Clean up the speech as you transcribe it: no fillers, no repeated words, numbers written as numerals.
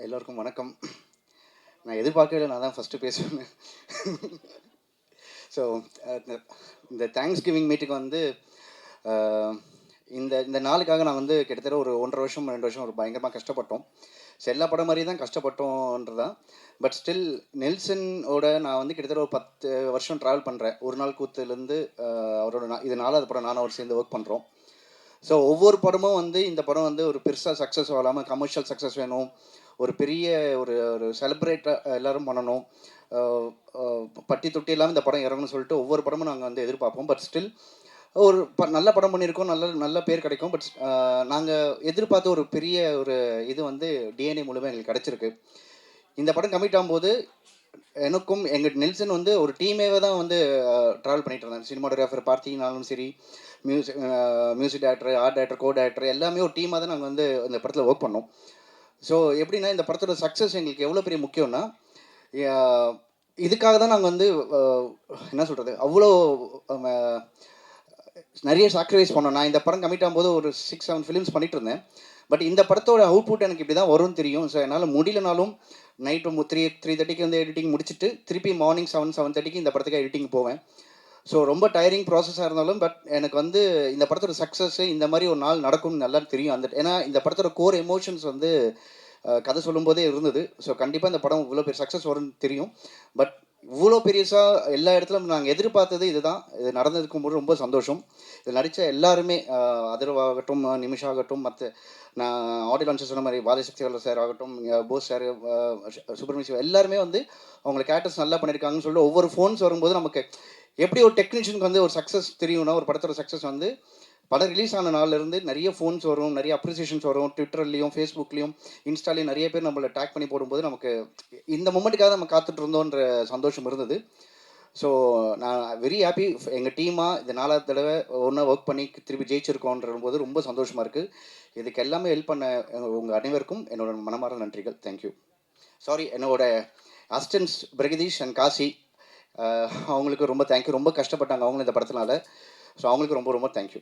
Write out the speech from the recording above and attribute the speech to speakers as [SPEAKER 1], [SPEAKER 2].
[SPEAKER 1] எல்லோருக்கும் வணக்கம். நான் எதிர்பார்க்கவே நான் தான் ஃபஸ்ட்டு பேசுவேன். ஸோ இந்த தேங்க்ஸ் கிவிங் மீட்டுக்கு வந்து அஹ், இந்த இந்த நாளுக்காக நான் வந்து கிட்டத்தட்ட ஒரு 1.5 வருஷம் 2 வருஷம் ஒரு பயங்கரமாக கஷ்டப்பட்டோம். ஸோ எல்லா படம் மாதிரி தான் கஷ்டப்பட்டோன்றதான். பட் ஸ்டில் நெல்சனோட நான் வந்து கிட்டத்தட்ட ஒரு 10 வருஷம் ட்ராவல் பண்ணுறேன். ஒரு நாள் கூத்துலேருந்து அவரோட இது 4வது படம் நானும் அவர் சேர்ந்து ஒர்க் பண்ணுறோம். ஸோ ஒவ்வொரு படமும் வந்து இந்த படம் வந்து ஒரு பெருசாக சக்ஸஸ் ஆகாமல் கமர்ஷியல் சக்ஸஸ் வேணும், ஒரு பெரிய ஒரு ஒரு செலிப்ரேட்டாக எல்லாரும் பண்ணணும், பட்டி தொட்டி இல்லாமல் இந்த படம் இறங்கணும்னு சொல்லிட்டு ஒவ்வொரு படமும் நாங்கள் வந்து எதிர்பார்ப்போம். பட் ஸ்டில் ஒரு நல்ல படம் பண்ணியிருக்கோம், நல்ல நல்ல பேர் கிடைக்கும். பட் நாங்கள் எதிர்பார்த்த ஒரு பெரிய ஒரு இது வந்து டிஎன்ஏ மூலமாக எங்களுக்கு கிடச்சிருக்கு. இந்த படம் கமிட் ஆகும்போது எனக்கும் எங்கள் நெல்சன் வந்து ஒரு டீமேவே தான் வந்து ட்ராவல் பண்ணிட்டு இருந்தாங்க. சினிமாட்டோகிராஃபர் பார்த்தீங்கனாலும் சரி, music director, art director, co director எல்லாமே ஒரு டீமாக தான் நாங்கள் வந்து இந்த படத்தில் ஒர்க் பண்ணோம். ஸோ எப்படின்னா இந்த படத்தோட சக்ஸஸ் எங்களுக்கு எவ்வளோ பெரிய முக்கியம்னா, இதுக்காக தான் நாங்கள் வந்து என்ன சொல்கிறது, அவ்வளோ நிறைய சாக்ரிஃபைஸ் பண்ணோம். நான் இந்த படம் கமிட் ஆகும்போது ஒரு 6-7 ஃபிலிம்ஸ் பண்ணிட்டு இருந்தேன். பட் இந்த படத்தோட அவுட்புட் எனக்கு இப்படி தான் வரும்னு தெரியும். ஸோ என்னால் முடியலனாலும் நைட்டு 3:30 வந்து எடிட்டிங் முடிச்சுட்டு திருப்பி மார்னிங் 7-7:30 இந்த படத்துக்கு எடிட்டிங் போவேன். ஸோ ரொம்ப டயரிங் ப்ராசஸாக இருந்தாலும் பட் எனக்கு வந்து இந்த படத்தோட சக்ஸஸ் இந்த மாதிரி ஒரு நாள் நடக்கும்னு நல்லா தெரியும். ஏன்னா இந்த படத்தோட கோர் எமோஷன்ஸ் வந்து கதை சொல்லும்போதே இருந்தது. ஸோ கண்டிப்பாக இந்த படம் இவ்வளோ பெரிய சக்ஸஸ் வரும்னு தெரியும். பட் இவ்வளோ பெரியசாக எல்லா இடத்துலையும் நாங்கள் எதிர்பார்த்தது இதுதான். இது நடந்ததுக்கும் போது ரொம்ப சந்தோஷம். இதில் நடித்த எல்லாருமே அதர்வாகட்டும், நிமிஷா ஆகட்டும், மற்ற நான் ஆடியோ லான்ச்சர் சொன்ன மாதிரி வாதசக்திவேலர் சார் ஆகட்டும், போஸ் சார், சுப்பிரமணிய சிவா எல்லாருமே வந்து அவங்களை கேரக்டர்ஸ் நல்லா பண்ணியிருக்காங்கன்னு சொல்லிட்டு ஒவ்வொரு ஃபோன்ஸ் வரும்போது நமக்கு எப்படி ஒரு டெக்னீஷியனுக்கு வந்து ஒரு சக்ஸஸ் தெரியும்னா, ஒரு படத்தோட சக்ஸஸ் வந்து படம் ரிலீஸ் ஆன நாள்லேருந்து நிறைய ஃபோன்ஸ் வரும், நிறைய அப்ரிசியேஷன்ஸ் வரும். ட்விட்டர்லையும், ஃபேஸ்புக்லையும், இன்ஸ்டாலையும் நிறைய பேர் நம்மளை டேக் பண்ணி போடும்போது நமக்கு இந்த மொமெண்ட்டுக்காக நம்ம காத்துட்டு இருந்தோன்ற சந்தோஷம் இருந்தது. ஸோ நான் வெரி ஹாப்பி. எங்கள் டீமாக இந்த 4வது தடவை ஒன்றா ஒர்க் பண்ணி திருப்பி ஜெயிச்சிருக்கோன்ற போது ரொம்ப சந்தோஷமாக இருக்குது. இதுக்கு எல்லாமே ஹெல்ப் பண்ண உங்கள் அனைவருக்கும் என்னோட மனமார்ந்த நன்றிகள். தேங்க்யூ. சாரி, என்னோட அசிஸ்டன்ஸ் பிரகதீஷ் அண்ட் காசி, அவங்களுக்கு ரொம்ப தேங்க்யூ. ரொம்ப கஷ்டப்பட்டாங்க அவங்களும் இந்த படத்தினால. ஸோ அவங்களுக்கு ரொம்ப ரொம்ப தேங்க்யூ.